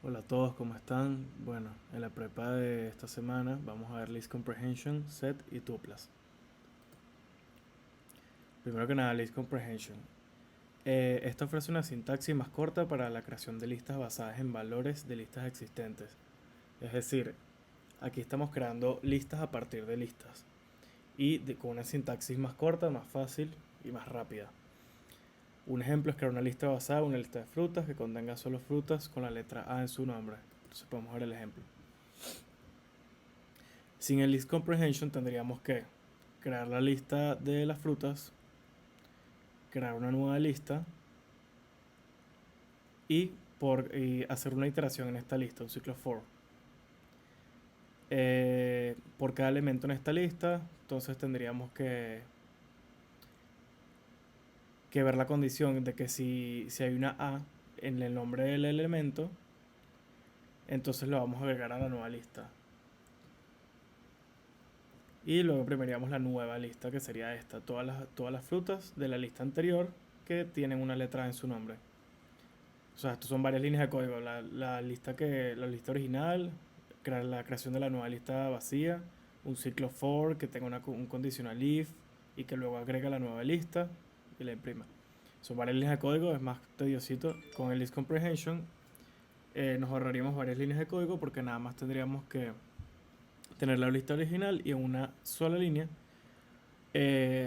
Hola a todos, ¿cómo están? Bueno, en la prepa de esta semana vamos a ver List Comprehension, Set y Tuplas. Primero que nada, List Comprehension. Esta ofrece una sintaxis más corta para la creación de listas basadas en valores de listas existentes. Es decir, aquí estamos creando listas a partir de listas con una sintaxis más corta, más fácil y más rápida. Un ejemplo es crear una lista basada en una lista de frutas que contenga solo frutas con la letra A en su nombre. Entonces podemos ver el ejemplo. Sin el list comprehension tendríamos que crear la lista de las frutas, crear una nueva lista y hacer una iteración en esta lista, un ciclo for. Por cada elemento en esta lista, entonces tendríamos que ver la condición de que si hay una A en el nombre del elemento, entonces lo vamos a agregar a la nueva lista. Y luego imprimiríamos la nueva lista, que sería esta, todas las frutas de la lista anterior que tienen una letra A en su nombre. O sea, estos son varias líneas de código. La lista original, la creación de la nueva lista vacía, un ciclo for que tenga un conditional if y que luego agrega la nueva lista y la imprima. Son varias líneas de código, es más tediosito. Con el list comprehension nos ahorraríamos varias líneas de código porque nada más tendríamos que tener la lista original y en una sola línea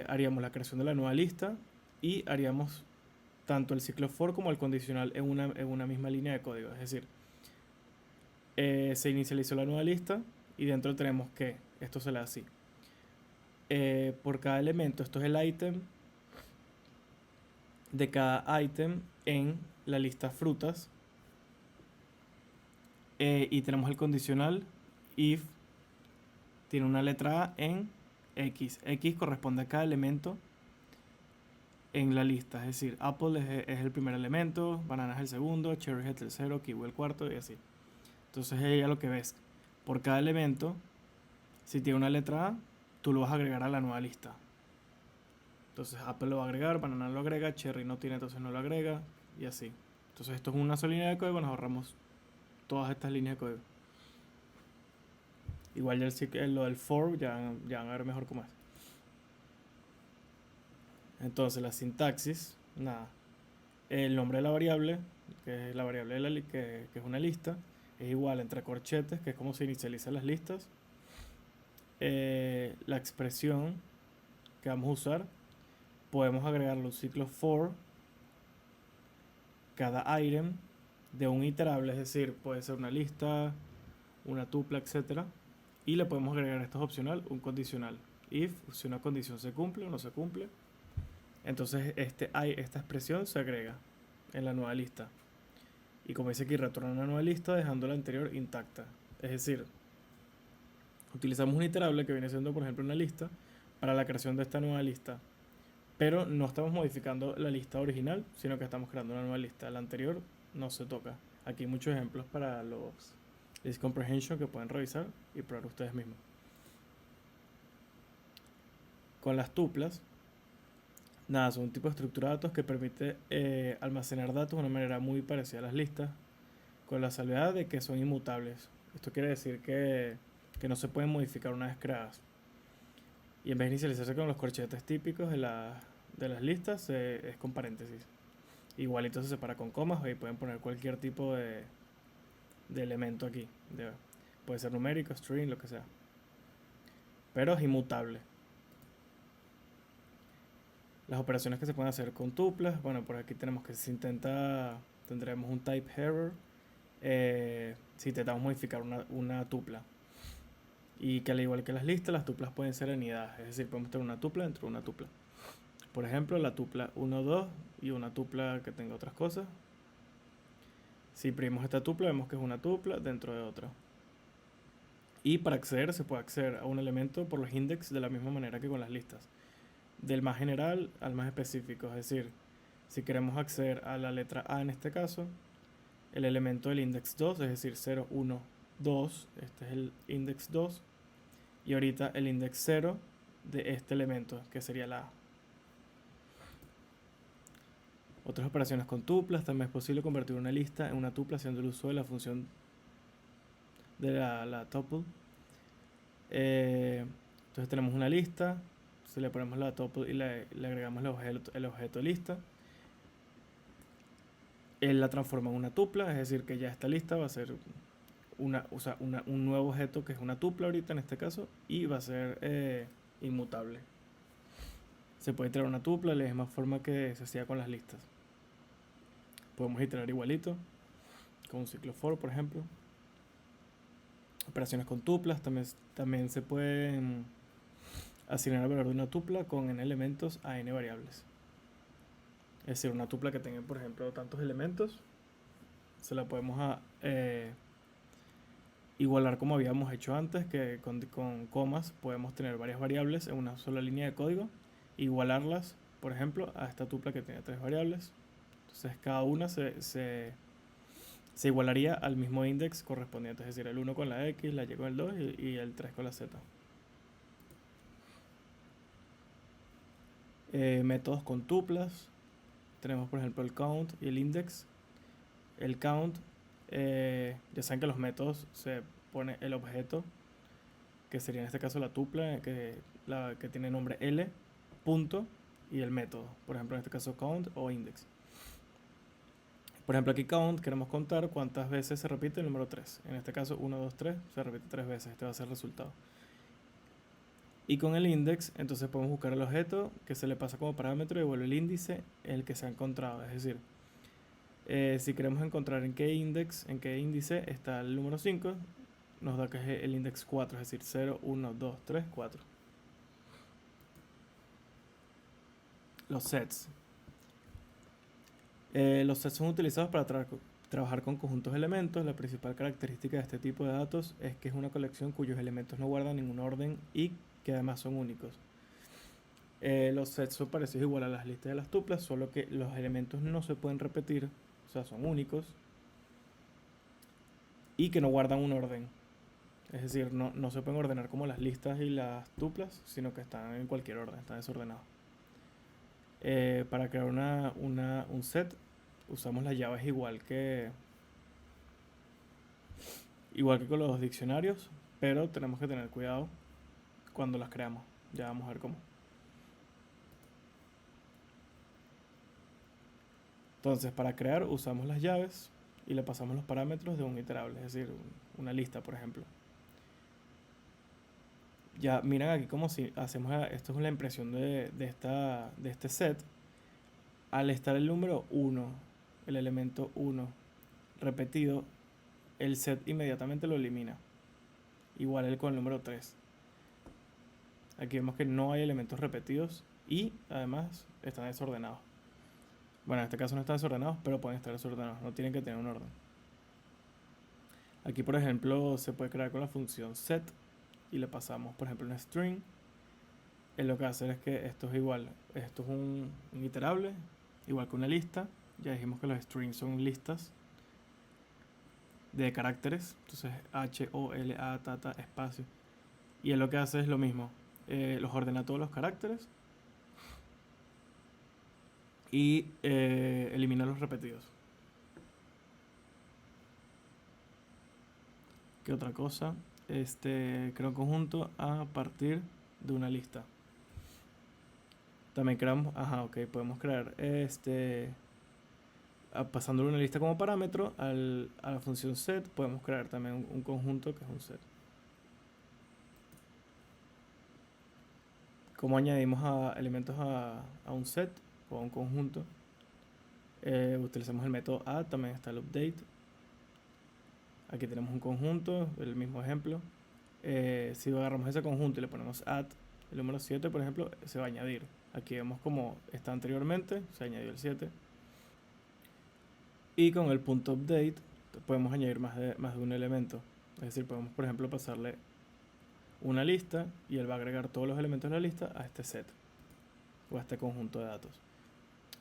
haríamos la creación de la nueva lista y haríamos tanto el ciclo for como el condicional en una misma línea de código. Es decir, se inicializó la nueva lista y dentro tenemos que, esto se le da así, por cada elemento, esto es el item de cada item en la lista frutas, y tenemos el condicional if tiene una letra A en X corresponde a cada elemento en la lista, es decir, Apple es el primer elemento, banana es el segundo, cherry es el tercero, kiwi el cuarto y así. Entonces ella lo que ves, por cada elemento, si tiene una letra A, tú lo vas a agregar a la nueva lista. Entonces Apple lo va a agregar, banana lo agrega, cherry no tiene, entonces no lo agrega y así. Entonces esto es una sola línea de código, nos ahorramos todas estas líneas de código. Igual ya lo del for ya van a ver mejor cómo es. Entonces la sintaxis, nada, el nombre de la variable, que es la variable que es una lista, es igual entre corchetes, que es como se inicializan las listas. La expresión que vamos a usar, podemos agregarle un ciclo for cada item de un iterable, es decir, puede ser una lista, una tupla, etcétera. Y le podemos agregar, esto es opcional, un condicional. If, si una condición se cumple o no se cumple, entonces esta expresión se agrega en la nueva lista. Y como dice aquí, retorna una nueva lista dejando la anterior intacta. Es decir, utilizamos un iterable que viene siendo, por ejemplo, una lista para la creación de esta nueva lista. Pero no estamos modificando la lista original, sino que estamos creando una nueva lista. La anterior no se toca. Aquí hay muchos ejemplos para los list comprehension que pueden revisar y probar ustedes mismos. Con las tuplas, nada, son un tipo de estructura de datos que permite almacenar datos de una manera muy parecida a las listas, con la salvedad de que son inmutables. Esto quiere decir que no se pueden modificar una vez creadas. Y en vez de inicializarse con los corchetes típicos de las listas, es con paréntesis. Igualito se separa con comas y pueden poner cualquier tipo de elemento aquí. Puede ser numérico, string, lo que sea. Pero es inmutable. Las operaciones que se pueden hacer con tuplas, bueno, por aquí tenemos que si intenta, tendremos un type error si intentamos modificar una tupla. Y que al igual que las listas, las tuplas pueden ser anidadas, es decir, podemos tener una tupla dentro de una tupla. Por ejemplo, la tupla 1, 2 y una tupla que tenga otras cosas. Si imprimimos esta tupla, vemos que es una tupla dentro de otra. Y para acceder, se puede acceder a un elemento por los index de la misma manera que con las listas. Del más general al más específico, es decir, si queremos acceder a la letra A en este caso, el elemento del index 2, es decir, 0, 1, 2, este es el index 2, y ahorita el index 0 de este elemento, que sería la A. Otras operaciones con tuplas, también es posible convertir una lista en una tupla haciendo el uso de la función de la tuple. Entonces tenemos una lista, si le ponemos la tuple y le agregamos el objeto lista, él la transforma en una tupla, es decir, que ya esta lista va a ser un nuevo objeto que es una tupla ahorita en este caso y va a ser inmutable. Se puede iterar una tupla de la misma forma que se hacía con las listas. Podemos iterar igualito, con un ciclo for, por ejemplo. Operaciones con tuplas, también se pueden asignar el valor de una tupla con n elementos a n variables. Es decir, una tupla que tenga, por ejemplo, tantos elementos, se la podemos igualar como habíamos hecho antes, que con comas podemos tener varias variables en una sola línea de código, igualarlas, por ejemplo, a esta tupla que tiene 3 variables. Entonces cada una se igualaría al mismo index correspondiente, es decir, el 1 con la X, la Y con el 2 y el 3 con la Z. Métodos con tuplas. Tenemos por ejemplo el count y el index. El count, ya saben que los métodos se pone el objeto, que sería en este caso la tupla, que tiene nombre L, punto, y el método. Por ejemplo en este caso count o index. Por ejemplo aquí count queremos contar cuántas veces se repite el número 3. En este caso 1, 2, 3 se repite 3 veces. Este va a ser el resultado. Y con el index, entonces podemos buscar el objeto que se le pasa como parámetro y devuelve el índice en el que se ha encontrado. Es decir, si queremos encontrar en qué índice está el número 5, nos da que es el index 4, es decir, 0, 1, 2, 3, 4. Los sets. Los sets son utilizados para trabajar con conjuntos de elementos. La principal característica de este tipo de datos es que es una colección cuyos elementos no guardan ningún orden y que además son únicos. Los sets son parecidos igual a las listas de las tuplas, solo que los elementos no se pueden repetir, o sea, son únicos y que no guardan un orden. Es decir, no se pueden ordenar como las listas y las tuplas, sino que están en cualquier orden, están desordenados. Para crear un set usamos las llaves igual que con los diccionarios, pero tenemos que tener cuidado cuando las creamos. Ya vamos a ver cómo. Entonces, para crear usamos las llaves y le pasamos los parámetros de un iterable, es decir, una lista, por ejemplo. Ya miran aquí como si hacemos esto es la impresión de este set. Al estar el número 1, el elemento 1 repetido, el set inmediatamente lo elimina. Igual el con el número 3. Aquí vemos que no hay elementos repetidos y además están desordenados. Bueno, en este caso no están desordenados, pero pueden estar desordenados, no tienen que tener un orden. Aquí por ejemplo se puede crear con la función set y le pasamos por ejemplo un string. Lo que va a hacer es que esto es igual, esto es un iterable, igual que una lista. Ya dijimos que los strings son listas de caracteres, entonces H, O, L, A, ta, espacio. Y él lo que hace es lo mismo, los ordena todos los caracteres y elimina los repetidos. ¿Qué otra cosa? Crea un conjunto a partir de una lista. También creamos, podemos crear pasándole una lista como parámetro a la función set, podemos crear también un conjunto que es un set. Como añadimos elementos a un set o a un conjunto, utilizamos el método add, también está el update. Aquí tenemos un conjunto, el mismo ejemplo. Si agarramos ese conjunto y le ponemos add, el número 7 por ejemplo, se va a añadir. Aquí vemos como está anteriormente, se añadió el 7. Y con el punto update podemos añadir más de un elemento. Es decir, podemos por ejemplo pasarle una lista y él va a agregar todos los elementos de la lista a este set o a este conjunto de datos.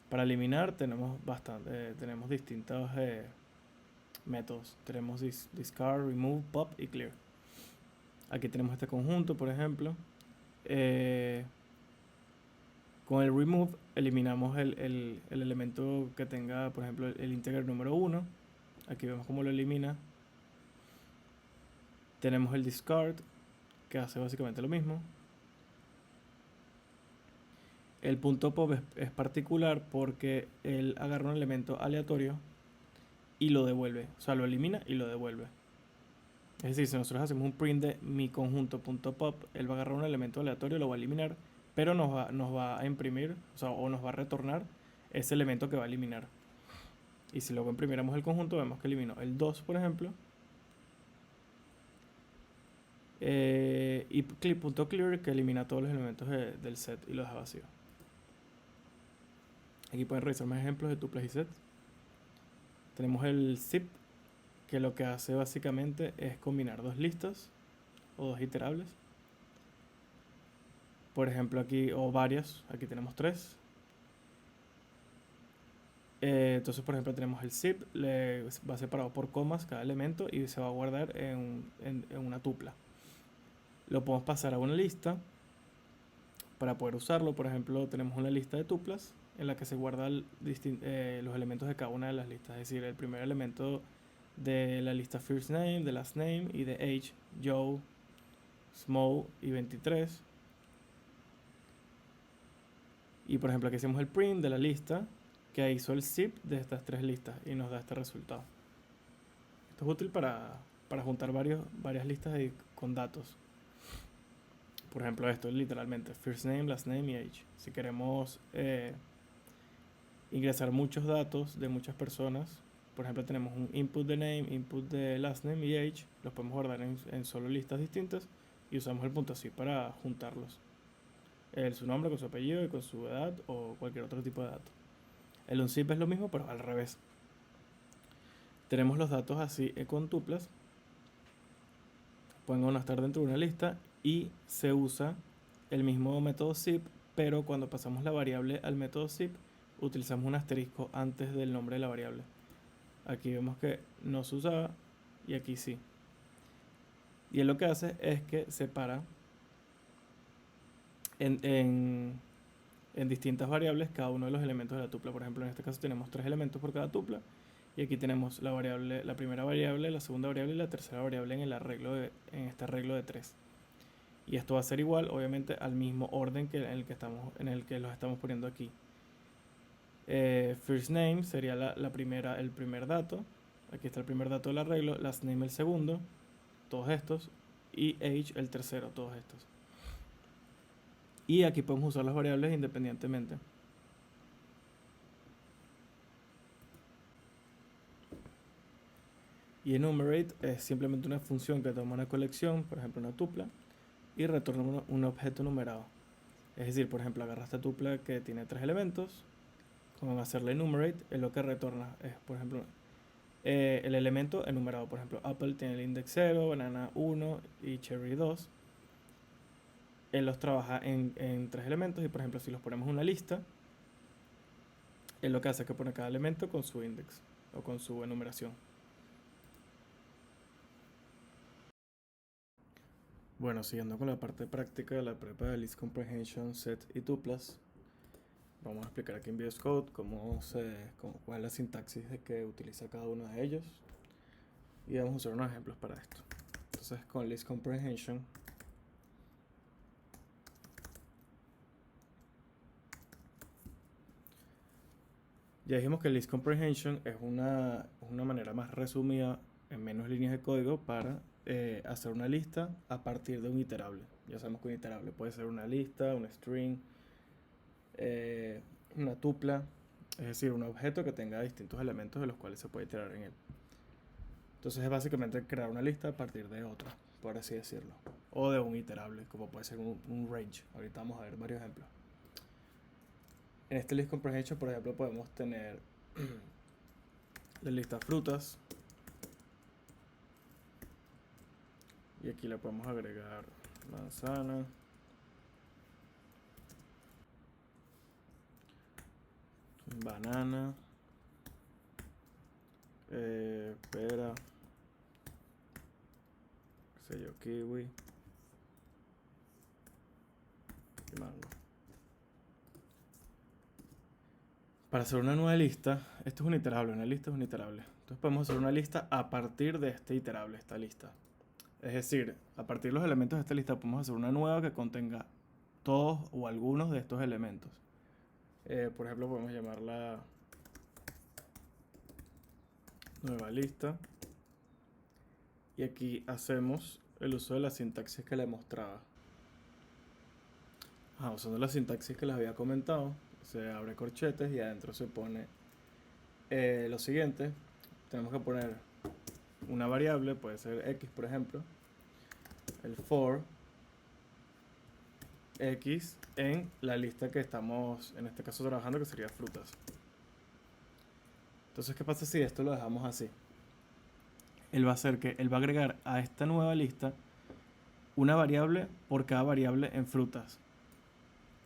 Para eliminar tenemos distintos métodos. Tenemos discard, remove, pop y clear. Aquí tenemos este conjunto, por ejemplo. Con el remove eliminamos el elemento que tenga, por ejemplo, el integer número 1. Aquí vemos cómo lo elimina. Tenemos el discard, que hace básicamente lo mismo. El punto pop es particular porque él agarra un elemento aleatorio y lo devuelve. O sea, lo elimina y lo devuelve. Es decir, si nosotros hacemos un print de mi conjunto.pop, él va a agarrar un elemento aleatorio, lo va a eliminar, pero nos va a imprimir, o sea, o nos va a retornar ese elemento que va a eliminar. Y si luego imprimiéramos el conjunto, vemos que eliminó el 2, por ejemplo. Y clip.clear, que elimina todos los elementos del set y lo deja vacío. Aquí pueden revisar más ejemplos de tuplas y sets. Tenemos el zip, que lo que hace básicamente es combinar dos listas o dos iterables. Por ejemplo aquí, o varias, aquí tenemos tres. Entonces, por ejemplo, tenemos el zip, va separado por comas cada elemento y se va a guardar en una tupla. Lo podemos pasar a una lista para poder usarlo. Por ejemplo, tenemos una lista de tuplas en la que se guardan los elementos de cada una de las listas. Es decir, el primer elemento de la lista first name, de last name y de age, Joe, Small y 23. Y por ejemplo, aquí hacemos el print de la lista que hizo el zip de estas tres listas y nos da este resultado. Esto es útil para juntar varias listas con datos. Por ejemplo, esto literalmente, first name, last name y age. Si queremos ingresar muchos datos de muchas personas, por ejemplo, tenemos un input de name, input de last name y age, los podemos guardar en solo listas distintas y usamos el punto así para juntarlos. Su nombre con su apellido y con su edad o cualquier otro tipo de dato. El unzip es lo mismo, pero al revés. Tenemos los datos así con tuplas. Pueden o no estar dentro de una lista y se usa el mismo método zip, pero cuando pasamos la variable al método zip, utilizamos un asterisco antes del nombre de la variable. Aquí vemos que no se usaba y aquí sí. Y él lo que hace es que separa en distintas variables cada uno de los elementos de la tupla. Por ejemplo, en este caso tenemos 3 elementos por cada tupla. Y aquí tenemos la primera variable, la segunda variable y la tercera variable en este arreglo de 3. Y esto va a ser igual, obviamente, al mismo orden en el que los estamos poniendo aquí. First name sería el primer dato. Aquí está el primer dato del arreglo. Last name el segundo, todos estos. Y age el tercero, todos estos. Y aquí podemos usar las variables independientemente. Y enumerate es simplemente una función que toma una colección, por ejemplo una tupla, y retorna un objeto numerado. Es decir, por ejemplo, agarra esta tupla que tiene 3 elementos, con hacerle enumerate, es lo que retorna es, por ejemplo, el elemento enumerado. Por ejemplo, Apple tiene el index 0, Banana 1 y Cherry 2. Él los trabaja en 3 elementos y, por ejemplo, si los ponemos en una lista, él lo que hace es que pone cada elemento con su index o con su enumeración. Bueno, siguiendo con la parte práctica de la prepa de List Comprehension, Set y Tuplas, vamos a explicar aquí en VS Code cuál es la sintaxis de que utiliza cada uno de ellos y vamos a usar unos ejemplos para esto. Entonces, con List Comprehension, ya dijimos que List Comprehension es una manera más resumida en menos líneas de código para hacer una lista a partir de un iterable. Ya sabemos que un iterable puede ser una lista, un string, una tupla, es decir, un objeto que tenga distintos elementos de los cuales se puede iterar en él. Entonces es básicamente crear una lista a partir de otra, por así decirlo, o de un iterable, como puede ser un range. Ahorita vamos a ver varios ejemplos. En este list comprehension, por ejemplo, podemos tener la lista frutas y aquí le podemos agregar manzana, banana, pera, qué sé yo, kiwi y mango. Para hacer una nueva lista, esto es un iterable, una lista es un iterable. Entonces podemos hacer una lista a partir de este iterable, esta lista. Es decir, a partir de los elementos de esta lista podemos hacer una nueva que contenga todos o algunos de estos elementos. Por ejemplo, podemos llamarla nueva lista. Y aquí hacemos el uso de la sintaxis que le mostraba. Usando la sintaxis que les había comentado, se abre corchetes y adentro se pone lo siguiente. Tenemos que poner una variable, puede ser x por ejemplo, el for x en la lista que estamos en este caso trabajando, que sería frutas. Entonces, ¿qué pasa si esto lo dejamos así? Él va a hacer que él va a agregar a esta nueva lista una variable por cada variable en frutas.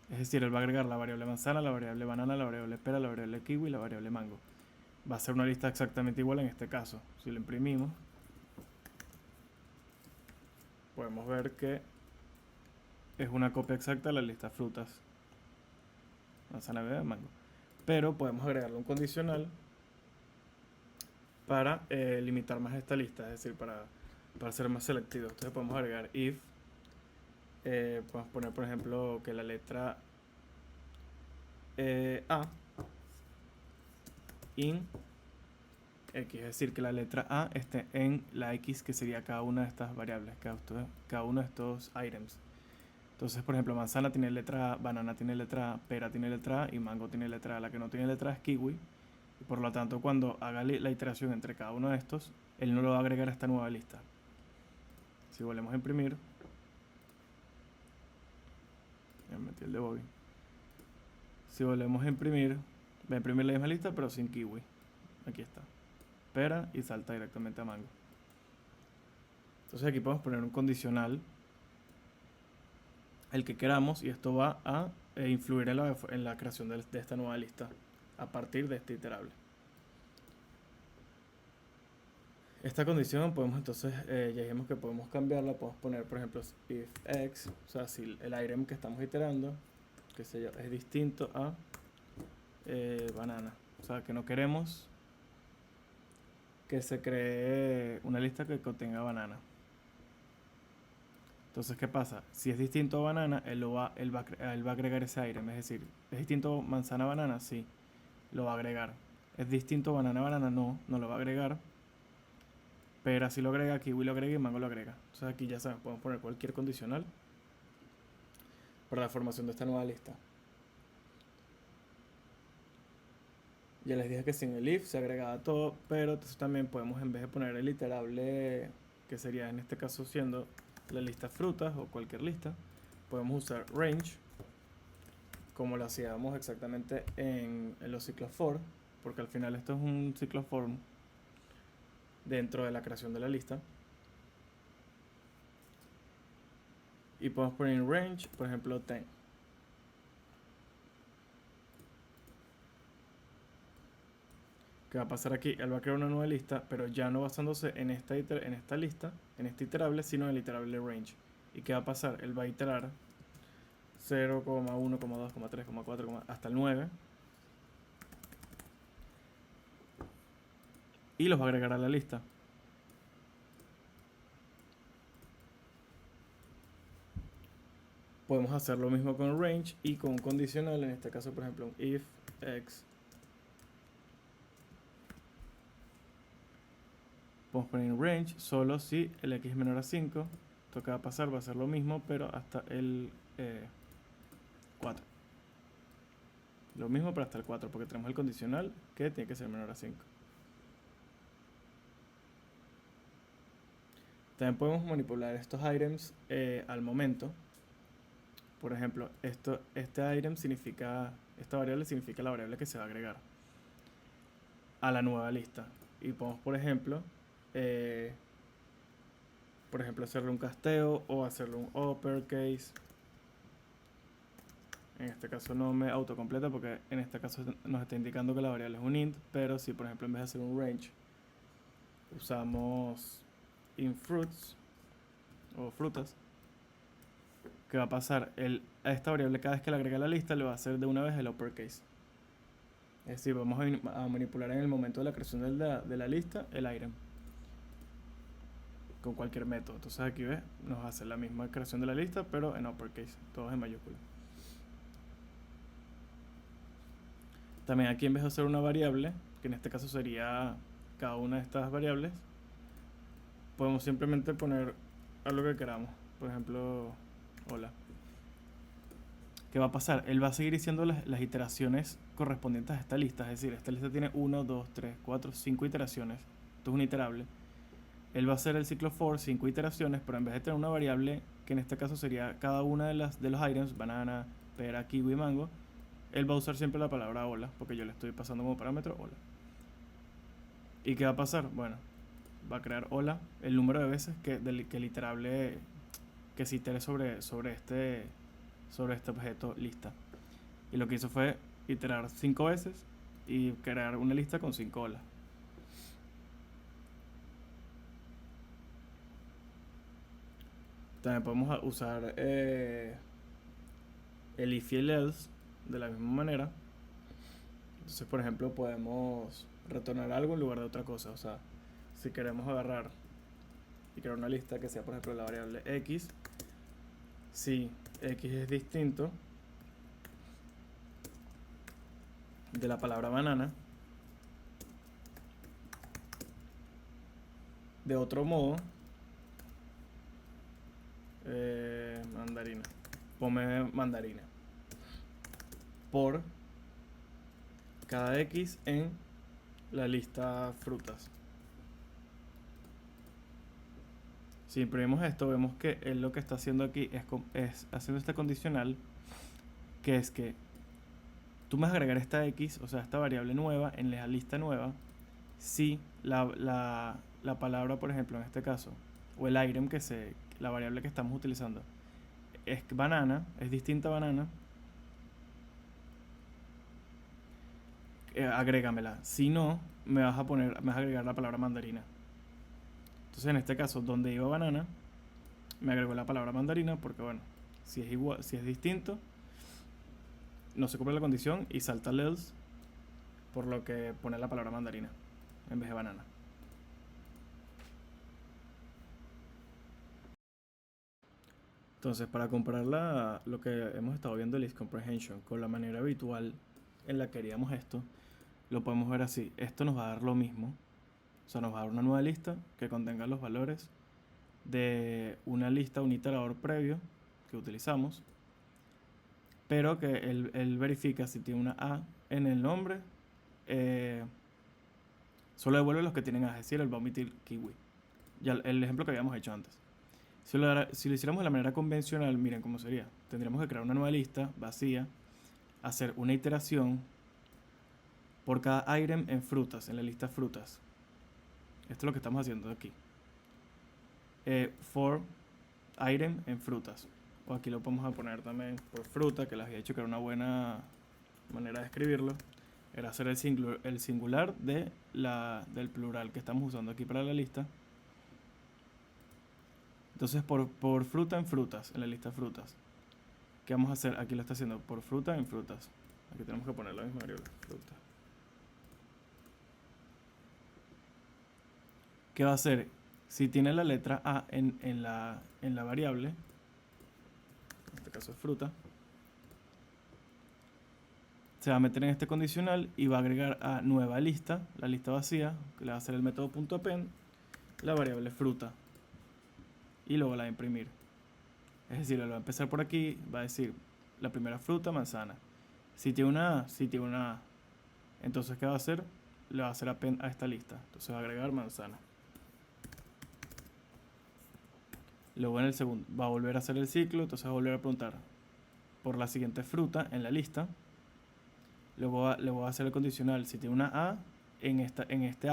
Es decir, él va a agregar la variable manzana, la variable banana, la variable pera, la variable kiwi y la variable mango. Va a ser una lista exactamente igual en este caso. Si lo imprimimos, podemos ver que es una copia exacta de la lista frutas. Manzana, bebé, mango. Pero podemos agregarle un condicional para limitar más esta lista, es decir, para ser más selectivo. Entonces podemos agregar if, podemos poner por ejemplo que la letra A in X, es decir, que la letra A esté en la X que sería cada una de estas variables, cada uno de estos items. Entonces, por ejemplo, manzana tiene letra A, banana tiene letra A, pera tiene letra A y mango tiene letra A. La que no tiene letra A es kiwi. Y por lo tanto, cuando haga la iteración entre cada uno de estos, él no lo va a agregar a esta nueva lista. Si volvemos a imprimir, ya metí el de Bobby. Si volvemos a imprimir, va a imprimir la misma lista pero sin kiwi. Aquí está. Pera y salta directamente a mango. Entonces aquí podemos poner un condicional, el que queramos, y esto va a influir en la creación de esta nueva lista a partir de este iterable. Esta condición podemos entonces, ya dijimos que podemos cambiarla, podemos poner por ejemplo if x, o sea, si el item que estamos iterando, que sé yo, es distinto a banana, o sea, que no queremos que se cree una lista que contenga banana. Entonces, ¿qué pasa? Si es distinto a banana, él va a agregar ese item. Es decir, ¿es distinto manzana a banana? Sí, lo va a agregar. ¿Es distinto banana a banana? No, no lo va a agregar. Pero si lo agrega, kiwi lo agrega y mango lo agrega. Entonces aquí ya saben, podemos poner cualquier condicional para la formación de esta nueva lista. Ya les dije que sin el if se agregaba todo, pero entonces también podemos, en vez de poner el iterable, que sería en este caso siendo la lista frutas o cualquier lista, podemos usar range, como lo hacíamos exactamente en los ciclos for, porque al final esto es un ciclo for dentro de la creación de la lista. Y podemos poner en range, por ejemplo, 10. ¿Qué va a pasar aquí? Él va a crear una nueva lista, pero ya no basándose en esta lista, en este iterable, sino en el iterable range. ¿Y qué va a pasar? Él va a iterar 0, 1, 2, 3, 4, hasta el 9. Y los va a agregar a la lista. Podemos hacer lo mismo con range y con un condicional, en este caso por ejemplo un if x. Podemos poner en range solo si el x es menor a 5. Esto que va a pasar va a ser lo mismo, pero hasta el 4. Lo mismo pero hasta el 4, porque tenemos el condicional que tiene que ser menor a 5. También podemos manipular estos items al momento. Por ejemplo, este item significa, esta variable significa la variable que se va a agregar a la nueva lista. Y podemos, por ejemplo, hacerle un casteo o hacerle un uppercase. En este caso no me autocompleta porque en este caso nos está indicando que la variable es un int, pero si por ejemplo en vez de hacer un range usamos infruits o frutas, ¿qué va a pasar? A esta variable cada vez que la agrega a la lista le va a hacer de una vez el uppercase. Es decir, vamos a manipular en el momento de la creación de la lista el item con cualquier método. Entonces aquí ves, nos hace la misma creación de la lista, pero en uppercase, todos en mayúscula. También aquí, en vez de hacer una variable, que en este caso sería cada una de estas variables, podemos simplemente poner algo que queramos. Por ejemplo, hola. ¿Qué va a pasar? Él va a seguir diciendo las iteraciones correspondientes a esta lista. Es decir, esta lista tiene 1, 2, 3, 4, 5 iteraciones. Esto es un iterable. Él va a hacer el ciclo for 5 iteraciones, pero en vez de tener una variable, que en este caso sería cada una de los items, banana, pera, kiwi, mango, él va a usar siempre la palabra hola, porque yo le estoy pasando como parámetro hola. ¿Y qué va a pasar? Bueno, va a crear hola el número de veces que el iterable que se itere sobre este objeto lista. Y lo que hizo fue iterar 5 veces y crear una lista con 5 olas. También podemos usar el if y el else de la misma manera. Entonces, por ejemplo, podemos retornar algo en lugar de otra cosa. O sea, si queremos agarrar y crear una lista que sea, por ejemplo, la variable x, si x es distinto de la palabra banana, de otro modo, mandarina, ponme mandarina por cada x en la lista frutas. Si imprimimos esto, vemos que él lo que está haciendo aquí es haciendo este condicional, que es que tú me vas a agregar esta x, o sea, esta variable nueva en la lista nueva, si la palabra, por ejemplo, en este caso, o el item la variable que estamos utilizando es banana, es distinta a banana, agrégamela. Si no, me vas a agregar la palabra mandarina. Entonces, en este caso, donde iba banana, me agregó la palabra mandarina, porque bueno, si es igual, si es distinto, no se cumple la condición y salta el else, por lo que pone la palabra mandarina en vez de banana. Entonces, para comparar lo que hemos estado viendo, list comprehension, con la manera habitual en la que haríamos esto, lo podemos ver así. Esto nos va a dar lo mismo. O sea, nos va a dar una nueva lista que contenga los valores de una lista, un iterador previo que utilizamos, pero que él verifica si tiene una A en el nombre, solo devuelve los que tienen A, es decir, él va a omitir kiwi. Ya el ejemplo que habíamos hecho antes. Si lo hiciéramos de la manera convencional, miren cómo sería. Tendríamos que crear una nueva lista vacía, hacer una iteración por cada item en frutas, en la lista frutas. Esto es lo que estamos haciendo aquí. For item en frutas. O aquí lo podemos poner también por fruta, que les había dicho que era una buena manera de escribirlo. Era hacer el singular del plural que estamos usando aquí para la lista. Entonces, por fruta en frutas, en la lista frutas. ¿Qué vamos a hacer? Aquí lo está haciendo por fruta en frutas. Aquí tenemos que poner la misma variable, fruta. ¿Qué va a hacer? Si tiene la letra A en la variable, en este caso es fruta, se va a meter en este condicional y va a agregar a nueva lista, la lista vacía, que le va a hacer el método .append, la variable fruta, y luego la va a imprimir. Es decir, lo va a empezar por aquí, va a decir la primera fruta, manzana. Si tiene una A, si tiene una A. Entonces, ¿qué va a hacer? Le va a hacer append a esta lista. Entonces va a agregar manzana. Luego en el segundo va a volver a hacer el ciclo, entonces va a volver a preguntar por la siguiente fruta en la lista. Luego le voy a hacer el condicional. Si tiene una A en este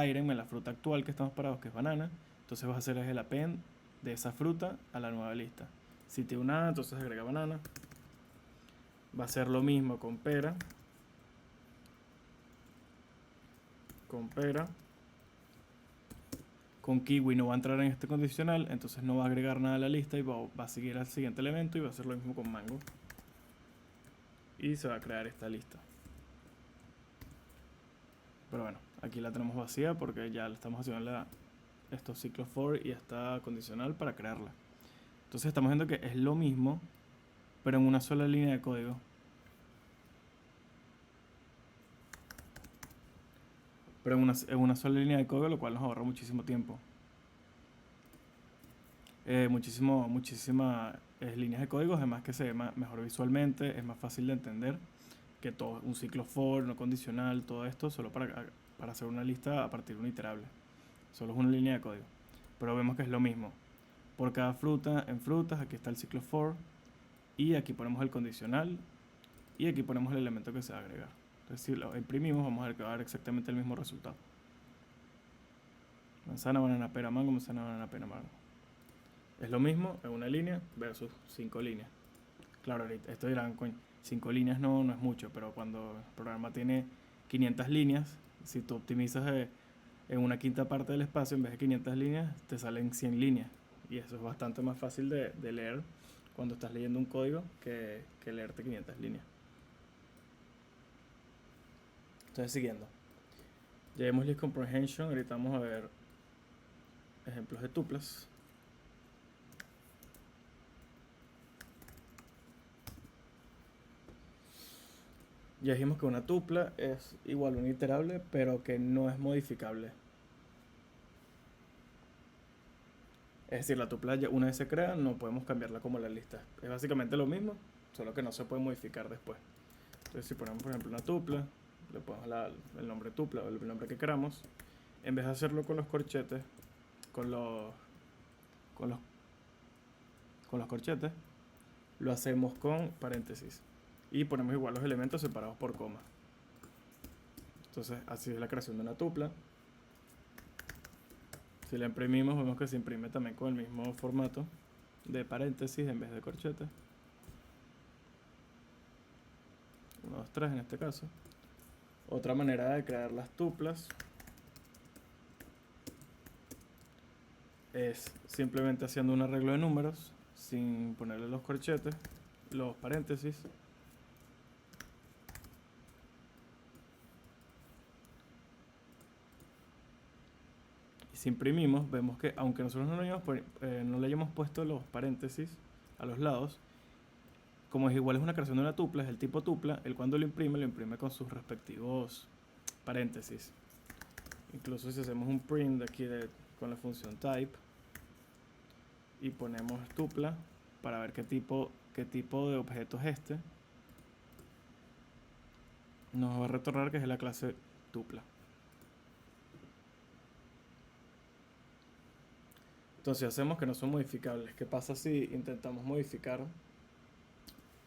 item, en la fruta actual que estamos parados, que es banana, entonces vas a hacer el append de esa fruta a la nueva lista. Si tiene una A, entonces agrega banana. Va a hacer lo mismo con pera. Con kiwi no va a entrar en este condicional, entonces no va a agregar nada a la lista y va a seguir al siguiente elemento y va a hacer lo mismo con mango. Y se va a crear esta lista. Pero bueno, aquí la tenemos vacía porque ya le estamos haciendo estos ciclos for y esta condicional para crearla. Entonces estamos viendo que es lo mismo, pero en una sola línea de código. Pero en una sola línea de código, lo cual nos ahorra muchísimo tiempo. Muchísimas líneas de código, además que se ve mejor visualmente, es más fácil de entender que todo un ciclo for, no condicional, todo esto solo para hacer una lista a partir de un iterable. Solo es una línea de código. Pero vemos que es lo mismo. Por cada fruta, en frutas, aquí está el ciclo for, y aquí ponemos el condicional, y aquí ponemos el elemento que se va a agregar. Entonces si lo imprimimos vamos a ver exactamente el mismo resultado. Manzana, banana, pera, mango, manzana, banana, pera, mango. Es lo mismo en una línea versus 5 líneas. Claro, ahorita esto dirán, coño, 5 líneas no es mucho, pero cuando el programa tiene 500 líneas, si tú optimizas en una quinta parte del espacio, en vez de 500 líneas, te salen 100 líneas. Y eso es bastante más fácil de leer cuando estás leyendo un código que leerte 500 líneas. Entonces, siguiendo. Ya vimos list comprehension, ahorita vamos a ver ejemplos de tuplas. Ya dijimos que una tupla es igual a un iterable, pero que no es modificable. Es decir, la tupla una vez se crea, no podemos cambiarla como la lista. Es básicamente lo mismo, solo que no se puede modificar después. Entonces, si ponemos, por ejemplo, una tupla, le ponemos el nombre tupla o el nombre que queramos, en vez de hacerlo con los corchetes, con los, con los, con los corchetes, lo hacemos con paréntesis. Y ponemos igual los elementos separados por coma. Entonces, así es la creación de una tupla. Si la imprimimos, vemos que se imprime también con el mismo formato de paréntesis en vez de corchete. 1, 2, 3 en este caso. Otra manera de crear las tuplas es simplemente haciendo un arreglo de números sin ponerle los corchetes, los paréntesis. Y si imprimimos, vemos que aunque nosotros no le hayamos puesto los paréntesis a los lados, como es igual es una creación de una tupla, es el tipo tupla, él cuando lo imprime con sus respectivos paréntesis. Incluso si hacemos un print de aquí con la función type y ponemos tupla para ver qué tipo de objeto es este, nos va a retornar que es la clase tupla. Entonces hacemos que no son modificables. ¿Qué pasa si intentamos modificar,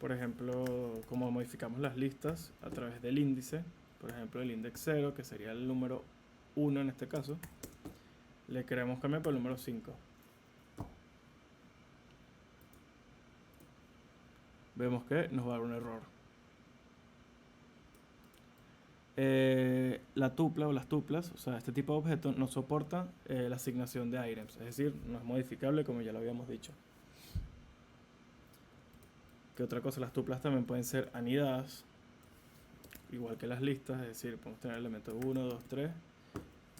por ejemplo, como modificamos las listas a través del índice? Por ejemplo, el index 0, que sería el número 1 en este caso, le queremos cambiar por el número 5. Vemos que nos va a dar un error. La tupla o las tuplas, o sea, este tipo de objeto no soporta la asignación de items, es decir, no es modificable como ya lo habíamos dicho. ¿Qué otra cosa? Las tuplas también pueden ser anidadas, igual que las listas, es decir, podemos tener elementos 1, 2, 3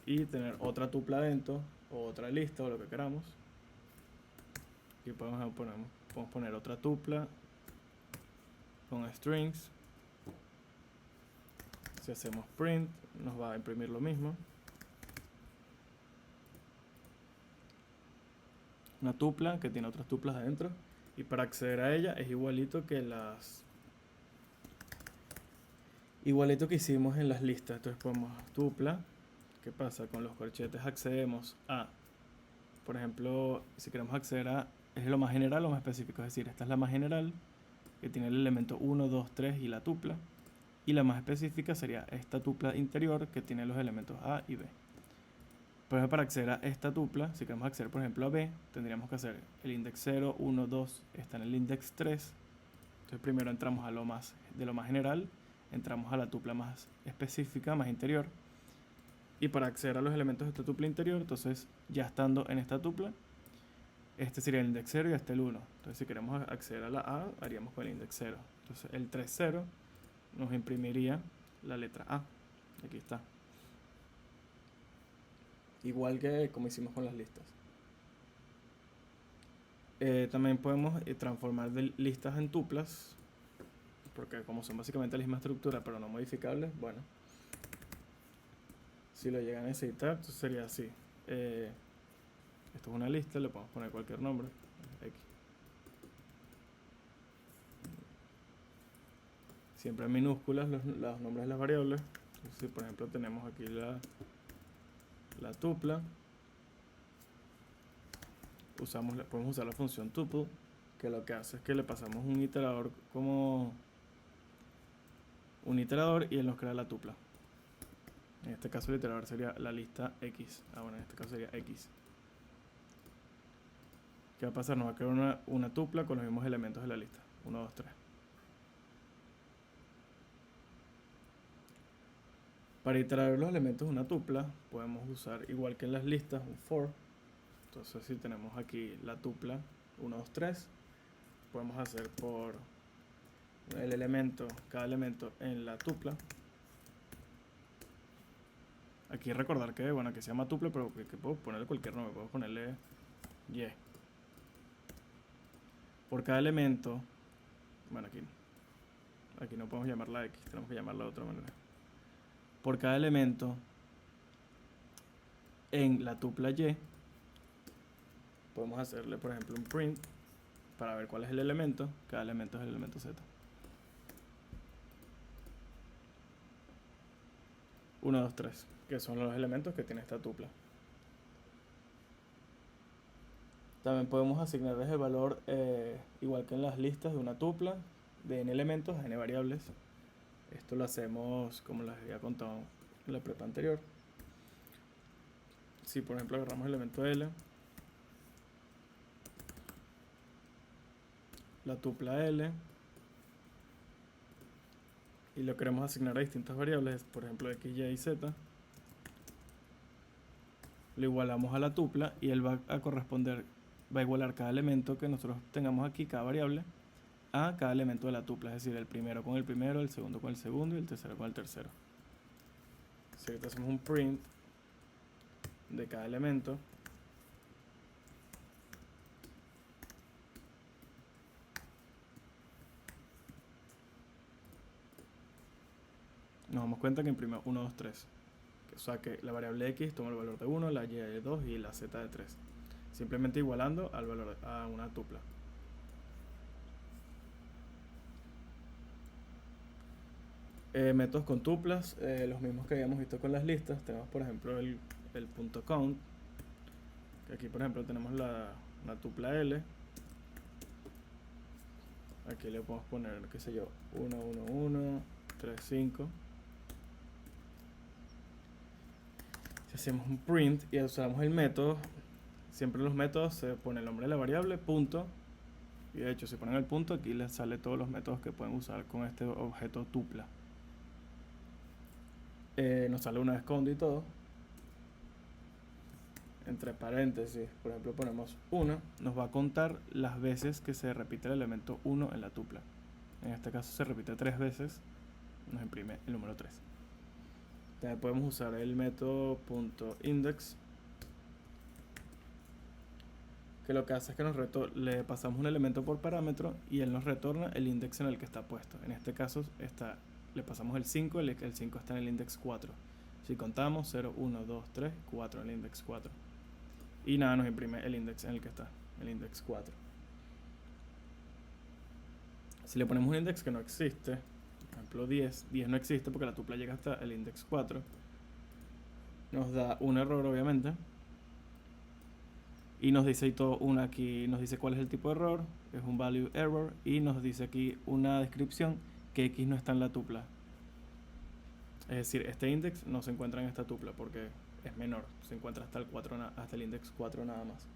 y tener otra tupla dentro o otra lista o lo que queramos. Aquí podemos poner otra tupla con strings. Si hacemos print, nos va a imprimir lo mismo. Una tupla que tiene otras tuplas adentro. Y para acceder a ella es igualito que igualito que hicimos en las listas. Entonces ponemos tupla. ¿Qué pasa? Con los corchetes accedemos a, por ejemplo, si queremos acceder a, es lo más general o más específico. Es decir, esta es la más general, que tiene el elemento 1, 2, 3 y la tupla. Y la más específica sería esta tupla interior que tiene los elementos A y B. Pero para acceder a esta tupla, si queremos acceder por ejemplo a B, tendríamos que hacer el index 0, 1, 2, está en el index 3. Entonces primero entramos a lo más general, entramos a la tupla más específica, más interior. Y para acceder a los elementos de esta tupla interior, entonces ya estando en esta tupla, este sería el index 0 y este el 1. Entonces si queremos acceder a la A, haríamos con el index 0. Entonces el 3, 0 nos imprimiría la letra A. Aquí está. igual que como hicimos con las listas. También podemos transformar de listas en tuplas, porque como son básicamente la misma estructura pero no modificables, bueno, si lo llegan a necesitar, entonces sería así. Esto es una lista, le podemos poner cualquier nombre, X. Siempre en minúsculas los nombres de las variables. Entonces, si por ejemplo tenemos aquí la tupla, podemos usar la función tuple, que lo que hace es que le pasamos un iterador como un iterador y él nos crea la tupla. En este caso el iterador sería la lista X. Bueno, en este caso sería X. ¿Qué va a pasar? Nos va a crear una tupla con los mismos elementos de la lista. 1, 2, 3. Para iterar los elementos de una tupla, podemos usar, igual que en las listas, un for. Entonces, si tenemos aquí la tupla 1, 2, 3, podemos hacer por el elemento, cada elemento en la tupla. Aquí recordar que, bueno, que se llama tupla, pero que puedo ponerle cualquier nombre, puedo ponerle y. Por cada elemento, bueno, aquí no podemos llamarla X, tenemos que llamarla de otra manera. Por cada elemento en la tupla Y, podemos hacerle, por ejemplo, un print para ver cuál es el elemento. Cada elemento es el elemento Z. 1, 2, 3, que son los elementos que tiene esta tupla. También podemos asignarles el valor, igual que en las listas de una tupla, de n elementos a n variables. Esto lo hacemos como les había contado en la prepa anterior. Si por ejemplo agarramos el elemento L, la tupla L, y lo queremos asignar a distintas variables, por ejemplo X, Y y Z, lo igualamos a la tupla y él va a igualar cada elemento que nosotros tengamos aquí, cada variable, a cada elemento de la tupla, es decir, el primero con el primero, el segundo con el segundo y el tercero con el tercero. Si ahorita hacemos un print de cada elemento, nos damos cuenta que imprime 1, 2, 3. O sea que la variable X toma el valor de 1, la Y de 2 y la Z de 3. Simplemente igualando al valor a una tupla. Métodos con tuplas, los mismos que habíamos visto con las listas. Tenemos por ejemplo el .count, que aquí por ejemplo tenemos la tupla L. Aquí le podemos poner, qué sé yo, 1, 1, 1, 3, 5. Si hacemos un print y usamos el método, siempre en los métodos se pone el nombre de la variable, punto. Y de hecho, si ponen el punto, aquí les sale todos los métodos que pueden usar con este objeto tupla. Nos sale una escondo y todo. Entre paréntesis, por ejemplo, ponemos 1. Nos va a contar las veces que se repite el elemento 1 en la tupla. En este caso se repite 3 veces. Nos imprime el número 3. También podemos usar el método .index, que lo que hace es que le pasamos un elemento por parámetro y él nos retorna el index en el que está puesto. En este caso le pasamos el 5, el 5 está en el index 4. Si contamos 0, 1, 2, 3, 4 en el index 4. Y nada, nos imprime el index en el que está, el index 4. Si le ponemos un index que no existe, por ejemplo 10 no existe porque la tupla llega hasta el index 4, nos da un error obviamente. Y nos dice aquí nos dice cuál es el tipo de error, es un value error, y nos dice aquí una descripción que X no está en la tupla. Es decir, este index no se encuentra en esta tupla porque es menor, se encuentra hasta el index 4 nada más.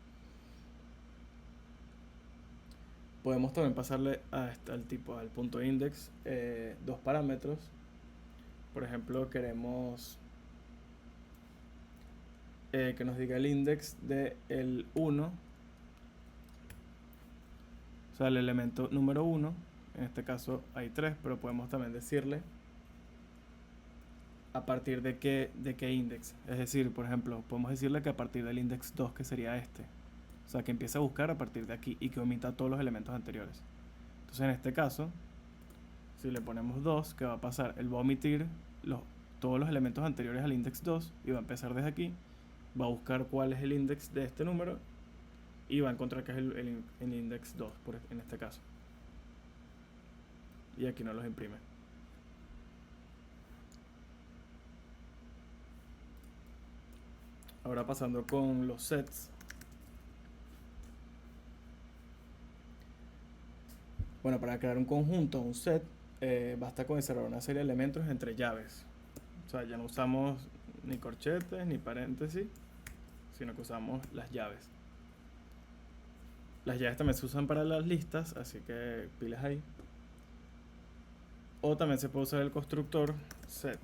Podemos también pasarle al punto index dos parámetros. Por ejemplo, queremos que nos diga el index del 1, o sea, el elemento número 1. En este caso hay 3, pero podemos también decirle a partir de qué index. Es decir, por ejemplo, podemos decirle que a partir del index 2, que sería este. O sea, que empiece a buscar a partir de aquí y que omita todos los elementos anteriores. Entonces, en este caso, si le ponemos 2, ¿qué va a pasar? Él va a omitir todos los elementos anteriores al index 2 y va a empezar desde aquí. Va a buscar cuál es el index de este número y va a encontrar que es el index 2, en este caso. Y aquí no los imprime. Ahora pasando con los sets. Bueno, para crear un conjunto, un set, basta con encerrar una serie de elementos entre llaves. O sea, ya no usamos ni corchetes ni paréntesis, sino que usamos las llaves. Las llaves también se usan para las listas, así que pilas ahí. O también se puede usar el constructor set,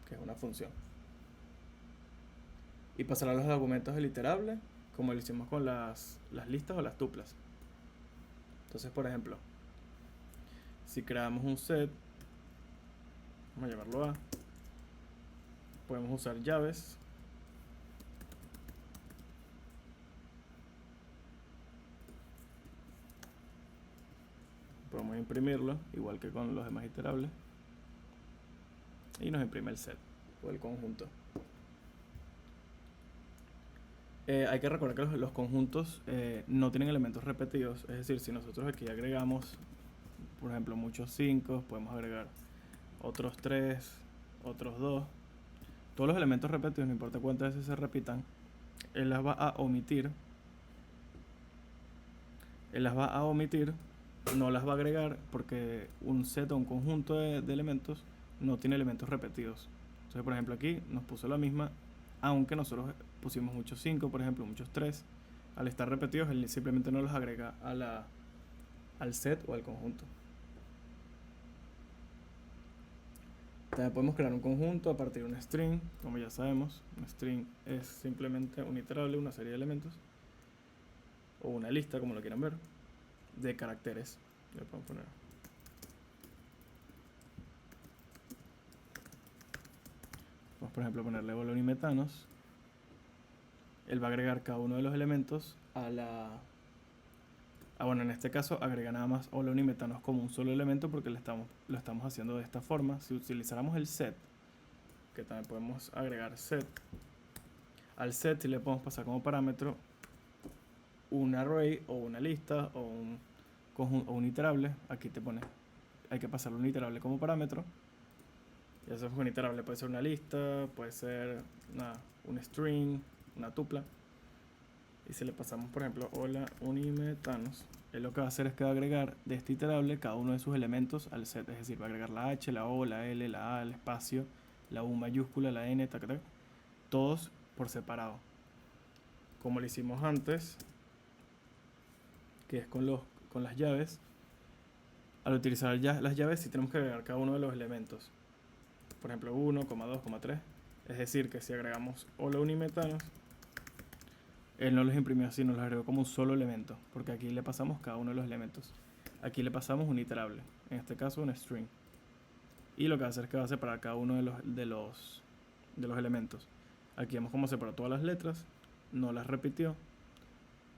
que es una función. Y pasar a los argumentos del iterable, como lo hicimos con las listas o las tuplas. Entonces, por ejemplo, si creamos un set, vamos a llamarlo A, podemos usar llaves. Podemos imprimirlo, igual que con los demás iterables. Y nos imprime el set o el conjunto. Hay que recordar que los conjuntos no tienen elementos repetidos. Es decir, si nosotros aquí agregamos, por ejemplo, muchos 5, podemos agregar otros 3, otros 2. Todos los elementos repetidos, no importa cuántas veces se repitan, él las va a omitir. No las va a agregar porque un set o un conjunto de elementos no tiene elementos repetidos. Entonces, por ejemplo, aquí nos puso la misma, aunque nosotros pusimos muchos 5, por ejemplo, muchos 3. Al estar repetidos, él simplemente no los agrega al set o al conjunto. También podemos crear un conjunto a partir de un string, como ya sabemos. Un string es simplemente un iterable, una serie de elementos, o una lista, como lo quieran ver, de caracteres. Le podemos poner. Vamos, por ejemplo, a ponerle volumethanos. Él va a agregar cada uno de los elementos a la... bueno, en este caso agrega nada más volumethanos como un solo elemento porque lo estamos haciendo de esta forma. Si utilizáramos el set, que también podemos agregar set, al set si le podemos pasar como parámetro un array o una lista o un iterable. Aquí te pone, hay que pasarle un iterable como parámetro. Ya sabemos que un iterable puede ser una lista, puede ser un string, una tupla. Y si le pasamos, por ejemplo, hola unimetanos, él lo que va a hacer es que va a agregar de este iterable cada uno de sus elementos al set. Es decir, va a agregar la H, la O, la L, la A, el espacio, la U mayúscula, la N, todos por separado. Como lo hicimos antes, que es con las llaves. Al utilizar las llaves sí tenemos que agregar cada uno de los elementos. Por ejemplo, 1, 2, 3. Es decir, que si agregamos hola unimetanos, él no los imprimió así, nos los agregó como un solo elemento, porque aquí le pasamos cada uno de los elementos. Aquí le pasamos un iterable, en este caso un string. Y lo que va a hacer es que va a separar cada uno de los elementos. Aquí vemos cómo separó todas las letras, no las repitió.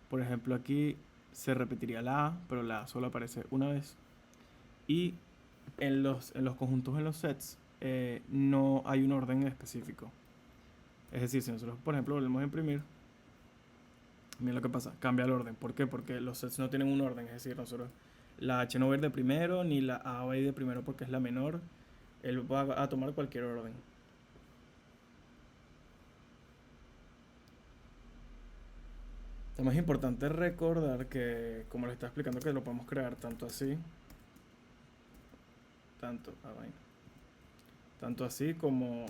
Por ejemplo, aquí se repetiría la A, pero la A solo aparece una vez. Y en los conjuntos, en los sets, no hay un orden específico. Es decir, si nosotros, por ejemplo, volvemos a imprimir, miren lo que pasa, cambia el orden. ¿Por qué? Porque los sets no tienen un orden. Es decir, nosotros, la H no va a ir de primero, ni la A va a ir de primero porque es la menor. Él va a tomar cualquier orden. También es importante recordar que, como les estaba explicando, que lo podemos crear tanto así, tanto así como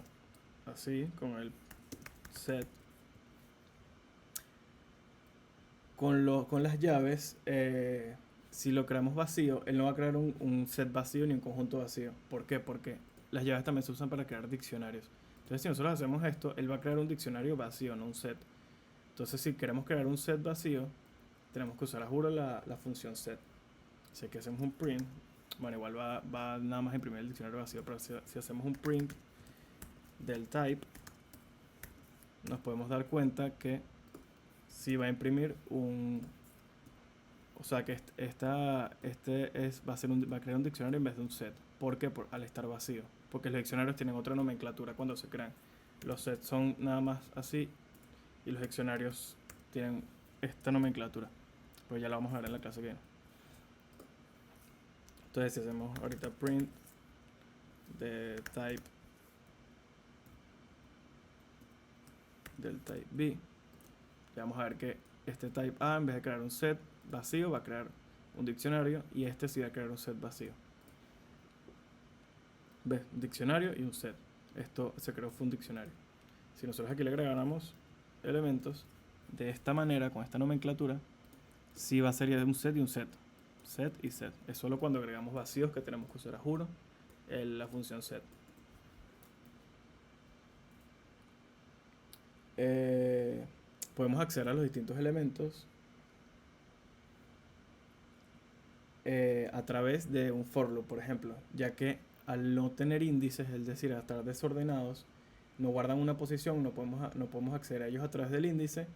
así, con el set. Con las llaves, si lo creamos vacío, él no va a crear un set vacío ni un conjunto vacío. ¿Por qué? Porque las llaves también se usan para crear diccionarios. Entonces, si nosotros hacemos esto, él va a crear un diccionario vacío, no un set. Entonces, si queremos crear un set vacío, tenemos que usar a juro la función set. Si aquí hacemos un print, bueno, igual va nada más a imprimir el diccionario vacío, pero si hacemos un print del type, nos podemos dar cuenta que si va a imprimir un, o sea que va a crear un diccionario en vez de un set. ¿Por qué? Al estar vacío. Porque los diccionarios tienen otra nomenclatura cuando se crean. Los sets son nada más así y los diccionarios tienen esta nomenclatura. Pues ya la vamos a ver en la clase que viene. Entonces si hacemos ahorita print de type del type B, ya vamos a ver que este type A, en vez de crear un set vacío, va a crear un diccionario, y este sí va a crear un set vacío. ¿Ves? Un diccionario y un set. Esto se creó fue un diccionario. Si nosotros aquí le agregáramos elementos de esta manera, con esta nomenclatura, sí va a ser un set y un set. Set y set. Es solo cuando agregamos vacíos que tenemos que usar a juro la función set. Podemos acceder a los distintos elementos a través de un for loop, por ejemplo, ya que al no tener índices, es decir, al estar desordenados, no guardan una posición, no podemos acceder a ellos a través del índice.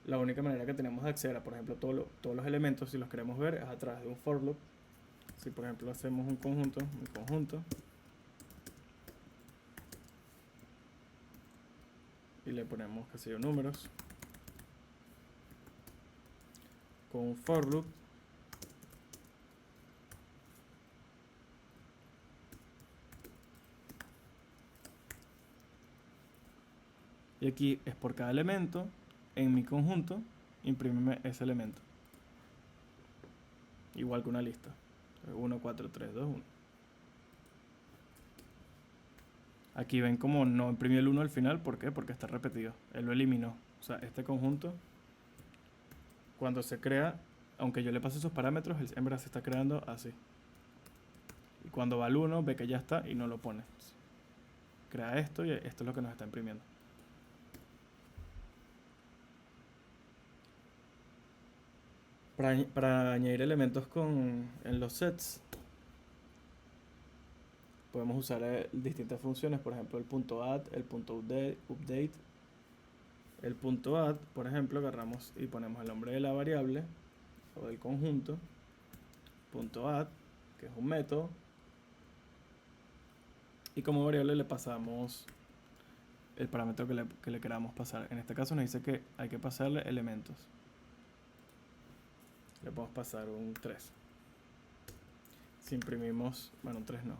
La única manera que tenemos de acceder a, por ejemplo, todos los elementos, si los queremos ver, es a través de un for loop. Si por ejemplo hacemos un conjunto y le ponemos, qué sé yo, números, con un for loop, y aquí es por cada elemento en mi conjunto, imprímeme ese elemento, igual que una lista. 1, 4, 3, 2, 1. Aquí ven como no imprimió el 1 al final. ¿Por qué? Porque está repetido. Él lo eliminó. O sea, este conjunto, cuando se crea, aunque yo le pase sus parámetros, él en verdad se está creando así. Y cuando va al 1, ve que ya está y no lo pone. Crea esto y esto es lo que nos está imprimiendo. Para añadir elementos en los sets, podemos usar distintas funciones, por ejemplo el punto add, el punto update. El punto add, por ejemplo, agarramos y ponemos el nombre de la variable o del conjunto, punto add, que es un método, y como variable le pasamos el parámetro que le queramos pasar. En este caso nos dice que hay que pasarle elementos. Le podemos pasar un 3. Si imprimimos, bueno, un 3 no,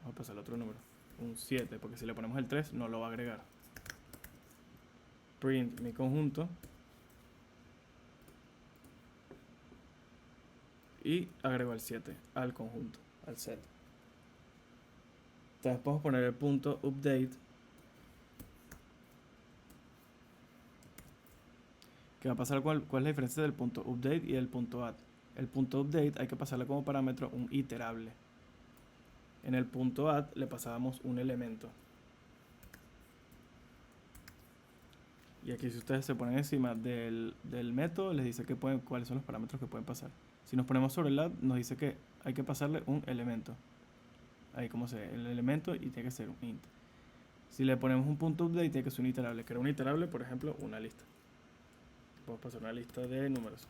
vamos a pasar otro número, un 7, porque si le ponemos el 3 no lo va a agregar. Print mi conjunto y agrego el 7 al conjunto, al set. Entonces podemos poner el punto update, que va a pasar cuál es la diferencia del punto update y el punto add. El punto update hay que pasarle como parámetro un iterable. En el punto add le pasábamos un elemento. Y aquí si ustedes se ponen encima del método, les dice cuáles son los parámetros que pueden pasar. Si nos ponemos sobre el add, nos dice que hay que pasarle un elemento. Ahí como se ve, el elemento, y tiene que ser un int. Si le ponemos un punto update, tiene que ser un iterable. Que era un iterable, por ejemplo, una lista. Podemos pasar una lista de números.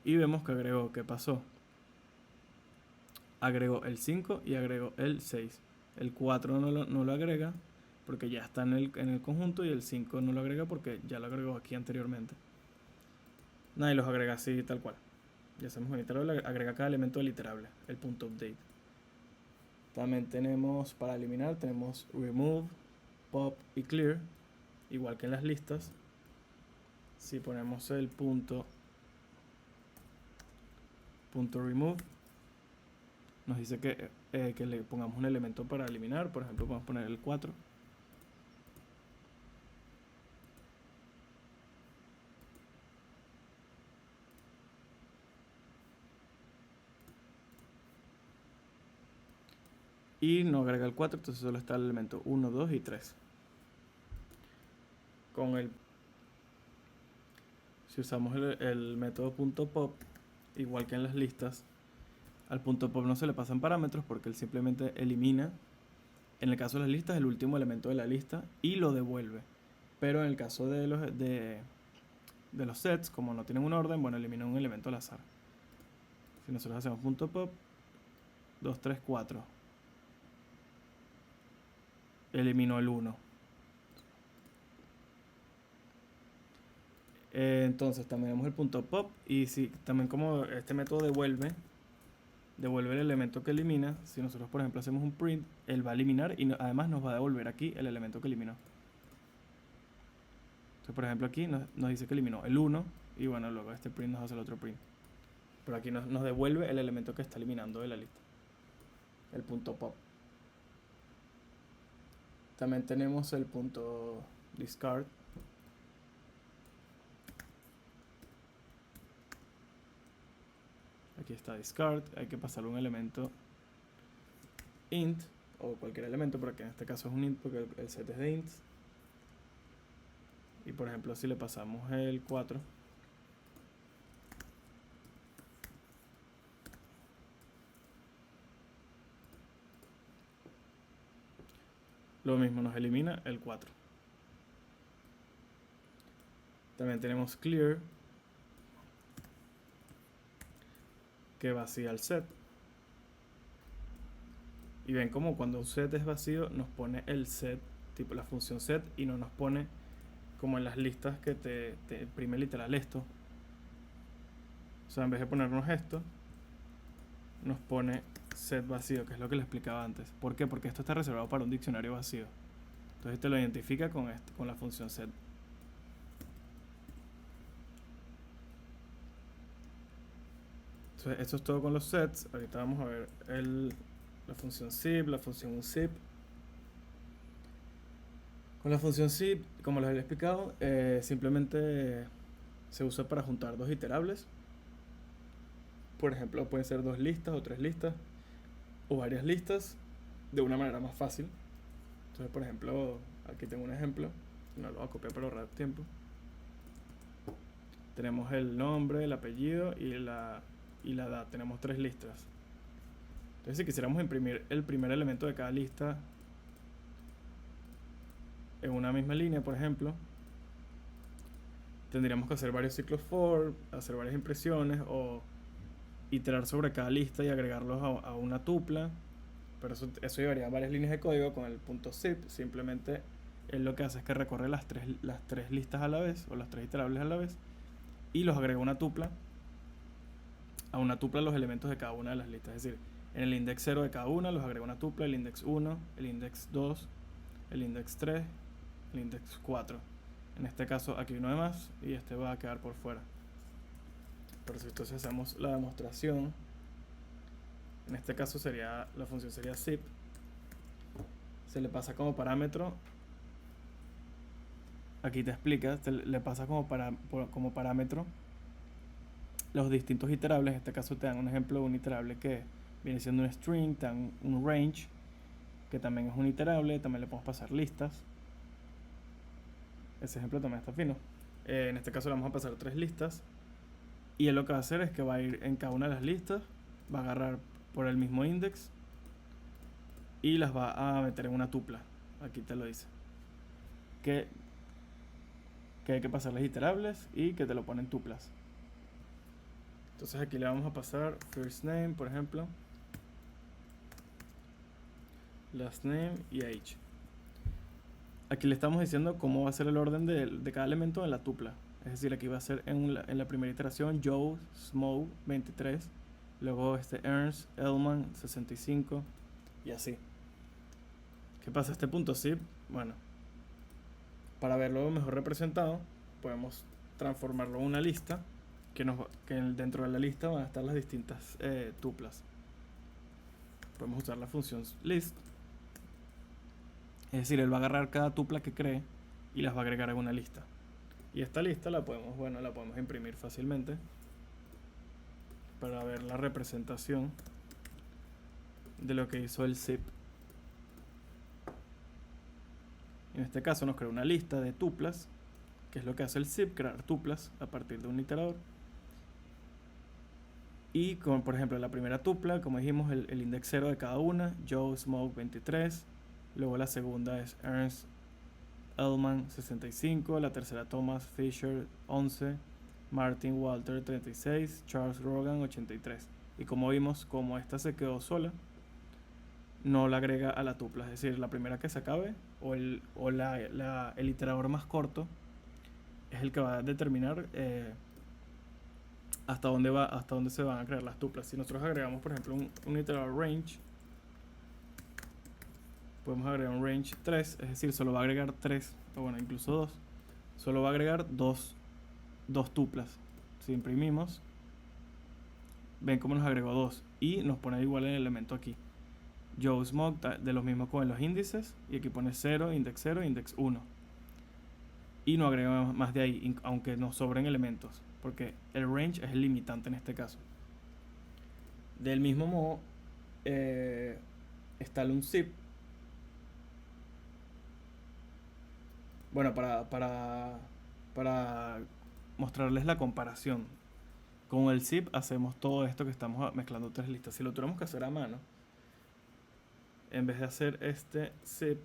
Y vemos que agregó, ¿qué pasó? Agregó el 5 y agregó el 6. El 4 no lo agrega porque ya está en el conjunto, y el 5 no lo agrega porque ya lo agregó aquí anteriormente. Nada, y los agrega así tal cual. Ya hacemos un iterable, agrega cada elemento del iterable, el punto update. También tenemos, para eliminar, tenemos remove, pop y clear, igual que en las listas. Si ponemos el punto remove, nos dice que le pongamos un elemento para eliminar. Por ejemplo, podemos poner el 4. Y no agrega el 4, entonces solo está el elemento 1, 2 y 3. Si usamos el método .pop, igual que en las listas, Al punto pop no se le pasan parámetros porque él simplemente elimina, en el caso de las listas, el último elemento de la lista y lo devuelve. Pero en el caso de los sets, como no tienen un orden, bueno, elimina un elemento al azar. Si nosotros hacemos punto pop 2, 3, 4, eliminó el 1. Entonces también tenemos el punto pop, y si también como este método devuelve el elemento que elimina, si nosotros por ejemplo hacemos un print, él va a eliminar y además nos va a devolver aquí el elemento que eliminó. Entonces por ejemplo aquí nos dice que eliminó el 1 y bueno, luego este print nos hace el otro print. Pero aquí nos devuelve el elemento que está eliminando de la lista, el punto pop. También tenemos el punto discard. Aquí está discard, hay que pasarle un elemento int o cualquier elemento, porque en este caso es un int porque el set es de ints. Y por ejemplo si le pasamos el 4, lo mismo, nos elimina el 4. También tenemos clear, que vacía el set. Y ven como cuando un set es vacío nos pone el set, tipo la función set, y no nos pone como en las listas que te imprime literal esto. O sea, en vez de ponernos esto, nos pone set vacío, que es lo que le explicaba antes. ¿Por qué? Porque esto está reservado para un diccionario vacío. Entonces te lo identifica con la función set. Entonces esto es todo con los sets. Ahorita vamos a ver la función zip, la función unzip. Con la función zip, como les había explicado, simplemente se usa para juntar dos iterables. Por ejemplo, pueden ser 2 listas o 3 listas o varias listas de una manera más fácil. Entonces, por ejemplo, aquí tengo un ejemplo, no lo voy a copiar para ahorrar tiempo. Tenemos el nombre, el apellido y la edad. Tenemos 3 listas. Entonces, si quisiéramos imprimir el primer elemento de cada lista en una misma línea, por ejemplo, tendríamos que hacer varios ciclos for, hacer varias impresiones o iterar sobre cada lista y agregarlos a una tupla. Pero eso llevaría varias líneas de código. Con el punto zip simplemente él lo que hace es que recorre las tres listas a la vez, o las 3 iterables a la vez, y los agrega a una tupla los elementos de cada una de las listas. Es decir, en el index 0 de cada una los agrega una tupla, el index 1, el index 2, el index 3, el index 4. En este caso aquí no hay más y este va a quedar por fuera. Pero si entonces hacemos la demostración, en este caso la función sería zip, se le pasa como parámetro, aquí te explica, le pasa como parámetro los distintos iterables. En este caso te dan un ejemplo de un iterable que viene siendo un string, te dan un range, que también es un iterable, también le podemos pasar listas. Ese ejemplo también está fino. En este caso le vamos a pasar 3 listas, y él lo que va a hacer es que va a ir en cada una de las listas, va a agarrar por el mismo index y las va a meter en una tupla. Aquí te lo dice que hay que pasarles iterables y que te lo ponen tuplas. Entonces aquí le vamos a pasar first name, por ejemplo, last name y age. Aquí le estamos diciendo cómo va a ser el orden de cada elemento en la tupla. Es decir, aquí va a ser en la primera iteración Joe Smoke 23, luego Ernst Elman 65 y así. ¿Qué pasa? Este punto zip, bueno, para verlo mejor representado, podemos transformarlo en una lista que dentro de la lista van a estar las distintas tuplas. Podemos usar la función list. Es decir, él va a agarrar cada tupla que cree y las va a agregar en una lista. Y esta lista la podemos imprimir fácilmente para ver la representación de lo que hizo el zip. En este caso nos creó una lista de tuplas, que es lo que hace el zip, crear tuplas a partir de un iterador. Y con, por ejemplo, la primera tupla, como dijimos, el index 0 de cada una, Joe Smoke 23, luego la segunda es Ernst Ellman 65, la tercera Thomas Fisher 11, Martin Walter 36, Charles Rogan 83. Y como vimos, como esta se quedó sola, no la agrega a la tupla, es decir, la primera que se acabe el iterador más corto es el que va a determinar hasta dónde se van a crear las tuplas. Si nosotros agregamos, por ejemplo, un iterador range, podemos agregar un range 3, es decir, solo va a agregar 3, o bueno, incluso 2, solo va a agregar dos tuplas. Si imprimimos, ven cómo nos agregó 2 y nos pone igual el elemento aquí. Joe Smoke de los mismos con los índices, y aquí pone 0, index 1. Y no agrega más de ahí, aunque nos sobren elementos, porque el range es el limitante en este caso. Del mismo modo, está el unzip. Bueno, para mostrarles la comparación. Con el zip hacemos todo esto que estamos mezclando tres listas. Si lo tuviéramos que hacer a mano, en vez de hacer este zip,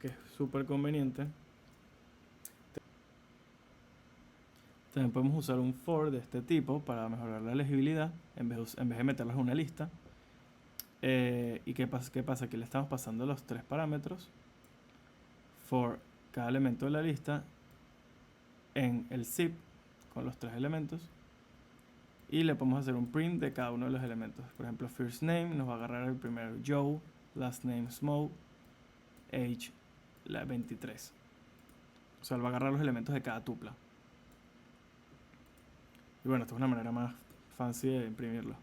que es súper conveniente, también podemos usar un for de este tipo para mejorar la legibilidad en vez de meterlas en una lista. ¿Y qué pasa? Aquí le estamos pasando los tres parámetros for cada elemento de la lista en el zip con los tres elementos, y le podemos hacer un print de cada uno de los elementos. Por ejemplo, first name nos va a agarrar el primero Joe, last name Smoke, age la 23. O sea, él va a agarrar los elementos de cada tupla. Y bueno, esta es una manera más fancy de imprimirlo.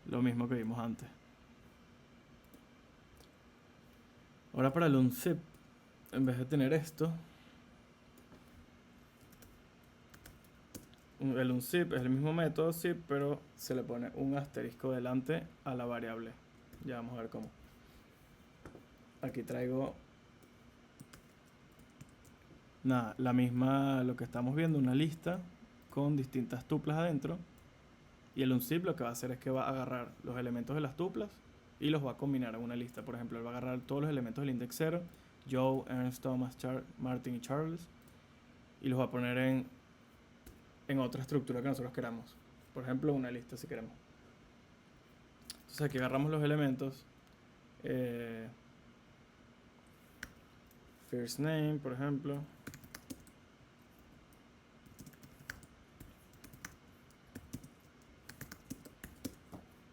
Lo mismo que vimos antes. Ahora para el unzip, en vez de tener esto, el unzip es el mismo método zip, pero se le pone un asterisco delante a la variable. Ya vamos a ver cómo. Aquí traigo nada, la misma, lo que estamos viendo, una lista con distintas tuplas adentro. Y el unzip lo que va a hacer es que va a agarrar los elementos de las tuplas y los va a combinar en una lista. Por ejemplo, él va a agarrar todos los elementos del index 0, Joe, Ernst, Thomas, Martin y Charles, y los va a poner en otra estructura que nosotros queramos. Por ejemplo, una lista si queremos. Entonces aquí agarramos los elementos. First name, por ejemplo.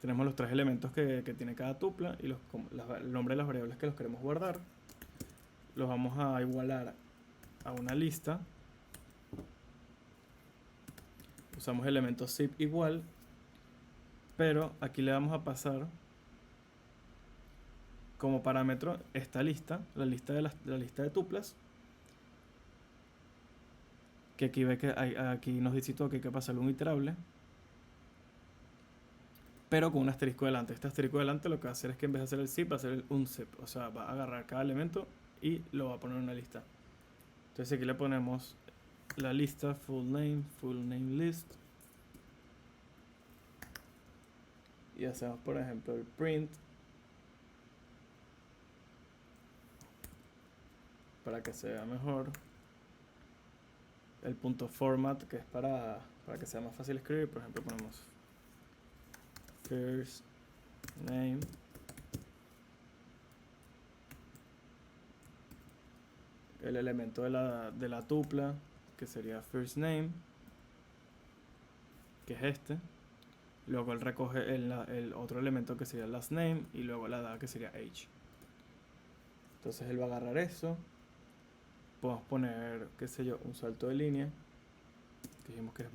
Tenemos los tres elementos que tiene cada tupla y el nombre de las variables que los queremos guardar. Los vamos a igualar a una lista. Usamos elementos zip igual, pero aquí le vamos a pasar como parámetro esta lista, la lista de tuplas, que aquí ve que aquí nos dice que hay que pasarle un iterable, pero con un asterisco delante. Este asterisco delante lo que va a hacer es que en vez de hacer el zip, va a hacer el unzip. O sea, va a agarrar cada elemento y lo va a poner en una lista. Entonces aquí le ponemos la lista full name list. Y hacemos, por ejemplo, el print para que se vea mejor. El punto format, que es para que sea más fácil escribir. Por ejemplo, ponemos first name el elemento de la tupla, que sería first name, que es este. Luego él recoge el otro elemento que sería last name, y luego la edad, que sería age. Entonces él va a agarrar eso. Podemos poner, qué sé yo, un salto de línea, que dijimos que es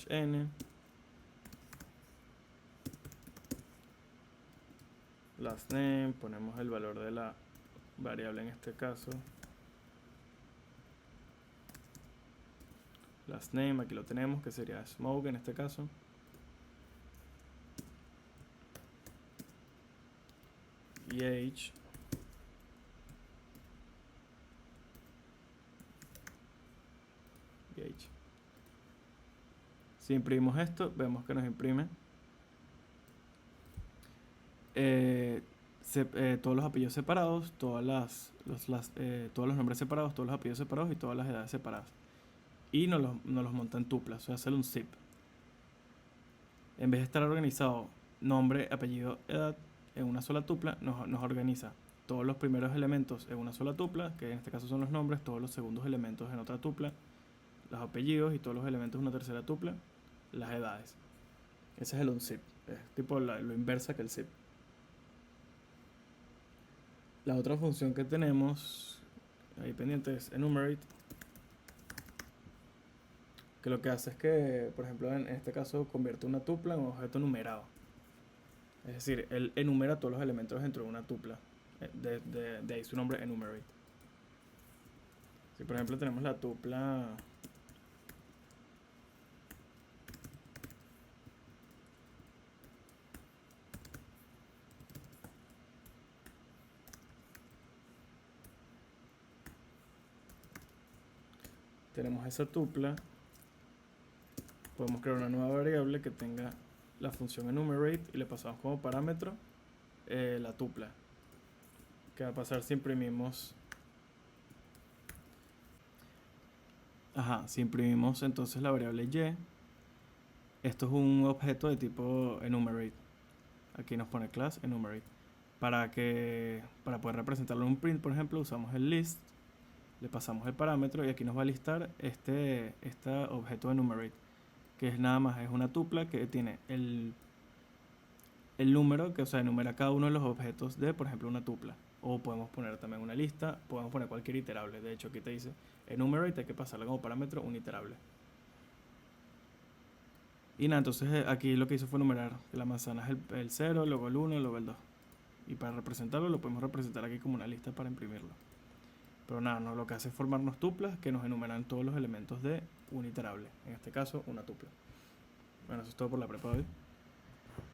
\n. Last name, ponemos el valor de la variable en este caso. Last name, aquí lo tenemos, que sería smoke en este caso. Y age. Si imprimimos esto, vemos que nos imprime todos los apellidos separados, todos los nombres separados, todos los apellidos separados y todas las edades separadas. Y nos los monta en tuplas, o sea, hacer un zip. En vez de estar organizado nombre, apellido, edad en una sola tupla, nos organiza todos los primeros elementos en una sola tupla, que en este caso son los nombres, todos los segundos elementos en otra tupla, los apellidos y todos los elementos en una tercera tupla, las edades. Ese es el unzip, es tipo lo inversa que el zip. La otra función que tenemos ahí pendiente es enumerate, que lo que hace es que, por ejemplo, en este caso convierte una tupla en un objeto numerado. Es decir, él enumera todos los elementos dentro de una tupla. De ahí su nombre enumerate. Si por ejemplo tenemos la tupla tenemos esa tupla, podemos crear una nueva variable que tenga la función enumerate y le pasamos como parámetro la tupla. ¿Qué va a pasar si imprimimos? Si imprimimos entonces la variable y, esto es un objeto de tipo enumerate. Aquí nos pone class enumerate. Para poder representarlo en un print, por ejemplo, usamos el list, le pasamos el parámetro y aquí nos va a listar este objeto enumerate, que es nada más, es una tupla que tiene el número, que o sea, enumera cada uno de los objetos de, por ejemplo, una tupla. O podemos poner también una lista, podemos poner cualquier iterable. De hecho, aquí te dice enumerate, hay que pasarle como parámetro un iterable. Y nada, entonces aquí lo que hizo fue enumerar que la manzana es el 0, luego el 1, luego el 2. Y para representarlo lo podemos representar aquí como una lista para imprimirlo. Pero nada, lo que hace es formarnos tuplas que nos enumeran todos los elementos de un iterable. En este caso, una tupla. Bueno, eso es todo por la prepa de hoy.